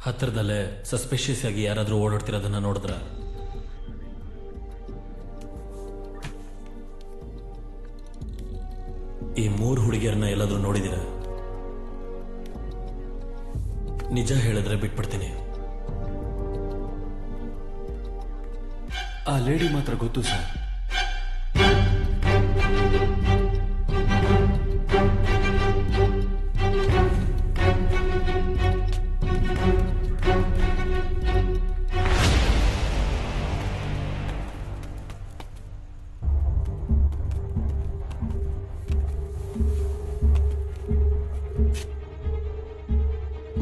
ಹತ್ತಿರದಲ್ಲೇ ಸಸ್ಪೆಷಿಯಸ್ ಆಗಿ ಯಾರಾದರೂ ಓಡಾಡ್ತಿರೋದನ್ನ ನೋಡಿದ್ರ? ಈ 3 ಹುಡುಗಿಯರನ್ನ ಎಲ್ಲಾದ್ರೂ ನೋಡಿದಿರ? ನಿಜ ಹೇಳಿದ್ರೆ ಬಿಟ್ಬಿಡ್ತೀನಿ. ಆ ಲೇಡಿ ಮಾತ್ರ ಗೊತ್ತು ಸರ್.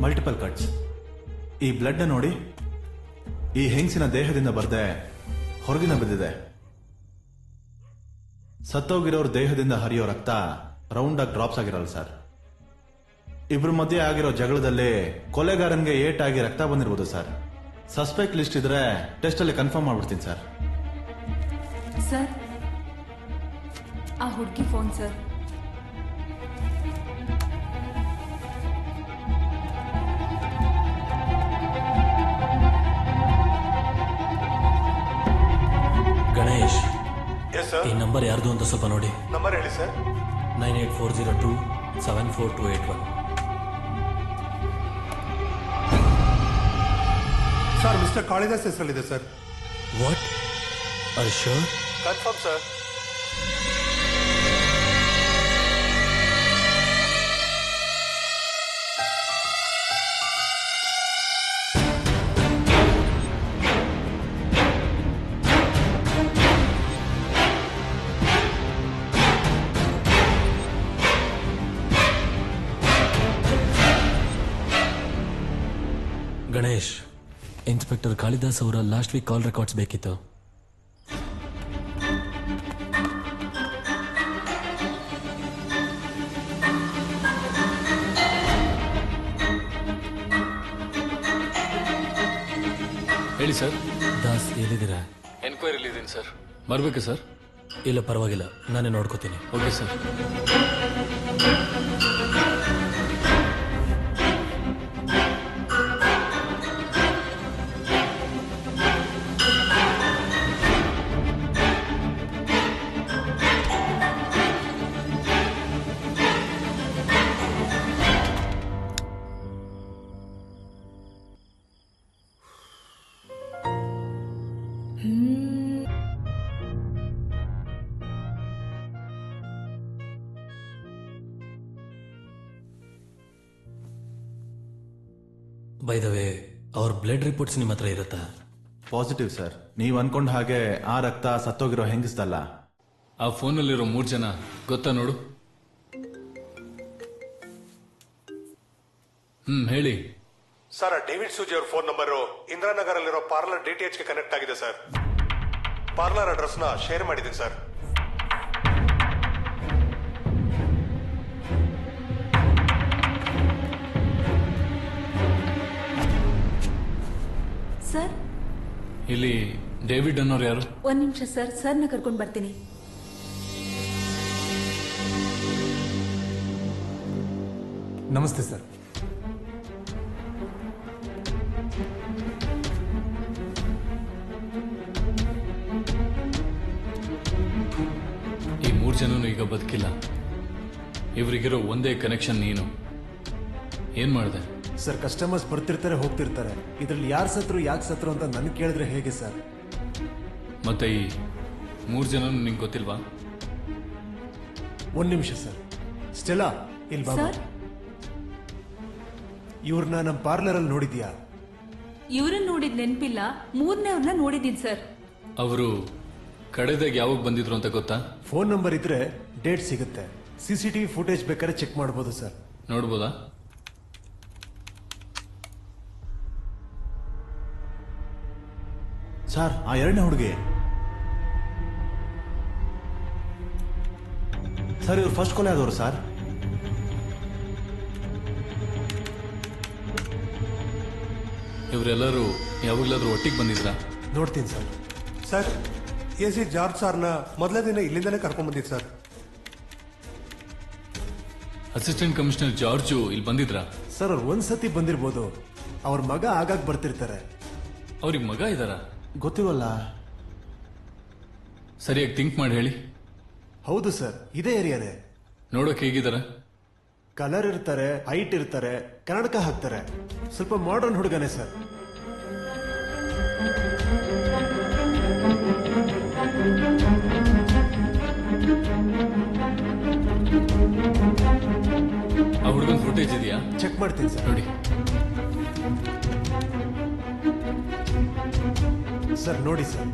Multiple cuts. ಈ ಬ್ಲಡ್ ನೋಡಿ, ಈ ಹೆಂಗಸಿನ ದೇಹದಿಂದ ಬರ್ದೆ ಹೊರಗಿನ ಬಿದ್ದಿದೆ. ಸತ್ತೋಗಿರೋರ್ ದೇಹದಿಂದ ಹರಿಯೋ ರಕ್ತ ರೌಂಡ್ ಆಗಿ ಡ್ರಾಪ್ಸ್ ಆಗಿರಲ್ಲ ಸರ್. ಇಬ್ರ ಮಧ್ಯೆ ಆಗಿರೋ ಜಗಳದಲ್ಲಿ ಕೊಲೆಗಾರನ್ಗೆ ಏಟಾಗಿ ರಕ್ತ ಬಂದಿರ್ಬೋದು ಸರ್. ಸಸ್ಪೆಕ್ಟ್ ಲಿಸ್ಟ್ ಇದ್ರೆ ಟೆಸ್ಟ್ ಅಲ್ಲಿ ಕನ್ಫರ್ಮ್ ಮಾಡ್ಬಿಡ್ತೀನಿ ಸರ್. ಸರ್, ಆ ಹುಡುಗಿ ಫೋನ್ ಸರ್. ಗಣೇಶ್, ಈ ನಂಬರ್ ಯಾರ್ದು ಅಂತ ಸ್ವಲ್ಪ ನೋಡಿ. ನಂಬರ್ ಹೇಳಿ ಸರ್. 9840274281. ಸರ್, ಮಿಸ್ಟರ್ ಕಾಳಿದಾಸ್ ಹೆಸರಲ್ಲಿದೆ sir. What? Are you sure? Confirm sir. Ganesh, inspector Kalidas ಅವರ ಲಾಸ್ಟ್ ವೀಕ್ ಕಾಲ್ ರೆಕಾರ್ಡ್ಸ್ ಬೇಕಿತ್ತು. ಹೇಳಿ ಸರ್. ದಾಸ್, ಎಲ್ಲಿದ್ದೀರಾ? ಎನ್ಕ್ವೈರಿಲಿ ಇದ್ದೀನಿ ಸರ್. ಬರ್ಬೇಕಾ ಸರ್? ಇಲ್ಲ, ಪರವಾಗಿಲ್ಲ, ನಾನೇ ನೋಡ್ಕೋತೀನಿ. Okay sir. By the way, ಅವ್ರ ಬ್ಲಡ್ ರಿಪೋರ್ಟ್ಸ್ ನಿಮ್ಮ ಹತ್ರ ಇರುತ್ತಾ? Positive sir. ನೀವು ಅನ್ಕೊಂಡ ಹಾಗೆ ಆ ರಕ್ತ ಸತ್ತೋಗಿರೋ ಹೆಂಗಸ್ದಲ್ಲ. ಆ ಫೋನಲ್ಲಿರೋ 3 ಜನ ಗೊತ್ತಾ ನೋಡು. ಹೇಳಿ ಸರ್, ಡೇವಿಡ್ ಸೂಜಿ ಅವ್ರ ಫೋನ್ ನಂಬರು ಇಂದಿರಾನಗರ್ ಅಲ್ಲಿರೋ ಪಾರ್ಲರ್ DTH ಗೆ ಕನೆಕ್ಟ್ ಆಗಿದೆ ಸರ್. ಪಾರ್ಲರ್ ಅಡ್ರೆಸ್ ನ ಶೇರ್ ಮಾಡಿದ್ದೀನಿ ಸರ್. ಸರ್, ಇಲ್ಲಿ ಡೇವಿಡ್ ಅನ್ನೋರು ಯಾರು? 1 ನಿಮಿಷ ಸರ್, ಸರ್ನ ಕರ್ಕೊಂಡು ಬರ್ತೀನಿ. ನಮಸ್ತೆ ಸರ್. ಈ 3 ಜನನು ಈಗ ಬದುಕಿಲ್ಲ. ಇವರಿಗಿರೋ ಒಂದೇ ಕನೆಕ್ಷನ್ ನೀನು. ಏನ್ ಮಾಡಿದೆ ಸರ್? ಕಸ್ಟಮರ್ಸ್ ಬರ್ತಿರ್ತಾರೆ, ಹೋಗ್ತಿರ್ತಾರೆ. ಇದ್ರಲ್ಲಿ ಯಾರು ಸತ್ರು, ಯಾಕೆ ಸತ್ರು ಅಂತ ನನಗೆ ಕೇಳಿದ್ರೆ ಹೇಗೆ ಸರ್? ಮತ್ತೆ ಈ 3 ಜನನು ನಿಂಗೆ ಗೊತ್ತಿಲ್ವಾ? 1 ನಿಮಿಷ ಸರ್. ಸ್ಟೆಲಾ, ಇಲ್ಲಿ ಬಾ. ಸರ್, ಇವ್ರನ್ನ ನಮ್ಮ ಪಾರ್ಲರ್ ಅಲ್ಲಿ ನೋಡಿದ್ಯಾ? ಇವ್ರನ್ನ ನೋಡಿದ್ ನೆನ್ಪಿಲ್ಲ, 3ನೇವ್ರನ್ನ ನೋಡಿದ್ದೀನಿ ಸರ್. ಅವರು ಕಡೆದಾಗ ಯಾವಾಗ ಬಂದಿದ್ರು ಅಂತ ಗೊತ್ತಾ? ಫೋನ್ ನಂಬರ್ ಇದ್ರೆ ಡೇಟ್ ಸಿಗುತ್ತೆ. CCTV ಫುಟೇಜ್ ಬೇಕಾದ್ರೆ ಚೆಕ್ ಮಾಡ್ಬೋದು ಸರ್. ನೋಡ್ಬೋದಾ? ಸರ್, ಆ 2ನೇ ಹುಡುಗಿ ಸರ್. ಇವ್ರು ಫಸ್ಟ್ ಕೊಲೆ ಆದವರು ಸರ್. ಇವರೆಲ್ಲರೂ ಯಾವಾಗಲಾದ್ರೂ ಒಟ್ಟಿಗೆ ಬಂದಿದ್ರಾ? ನೋಡ್ತೀನಿ ಸರ್. ಸರ್, AC ಜಾರ್ಜ್ ಸಾರ್ನ ಮೊದಲೇ ದಿನ ಇಲ್ಲಿಂದನೇ ಕರ್ಕೊಂಡ್ ಬಂದಿದ್ದು ಸರ್. ಅಸಿಸ್ಟೆಂಟ್ ಕಮಿಷನರ್ ಜಾರ್ಜು ಇಲ್ಲಿ ಬಂದಿದ್ರಾ? ಸರ್, ಅವ್ರು ಒಂದ್ಸತಿ ಬಂದಿರ್ಬೋದು. ಅವ್ರ ಮಗ ಆಗಾಗ್ ಬರ್ತಿರ್ತಾರೆ. ಅವ್ರಿಗೆ ಮಗ ಇದ್ದಾರಾ? ಗೊತ್ತಿಲ್ವಲ್ಲ. ಸರಿಯಾಗಿ ಥಿಂಕ್ ಮಾಡಿ ಹೇಳಿ. ಹೌದು ಸರ್, ಇದೇ ಏರಿಯಾನೇ. ನೋಡೋಕೆ ಹೇಗಿದಾರ? ಕಲರ್ ಇರ್ತಾರೆ, ಹೈಟ್ ಇರ್ತಾರೆ, ಕನ್ನಡಕ ಹಾಕ್ತಾರೆ. ಸ್ವಲ್ಪ ಮಾಡರ್ನ್ ಹುಡುಗನೇ ಸರ್. ಆ ಹುಡುಗನ ಫುಟೇಜ್ ಇದೆಯಾ? ಚೆಕ್ ಮಾಡ್ತೀನಿ ಸರ್. ನೋಡಿ. ಸರ್ ನೋಡಿ ಸರ್.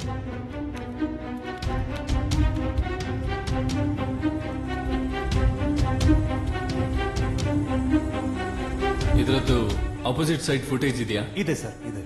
ಇದರದ್ದು ಅಪೋಸಿಟ್ ಸೈಡ್ ಫುಟೇಜ್ ಇದೆಯಾ? ಇದೆ ಸರ್, ಇದೆ.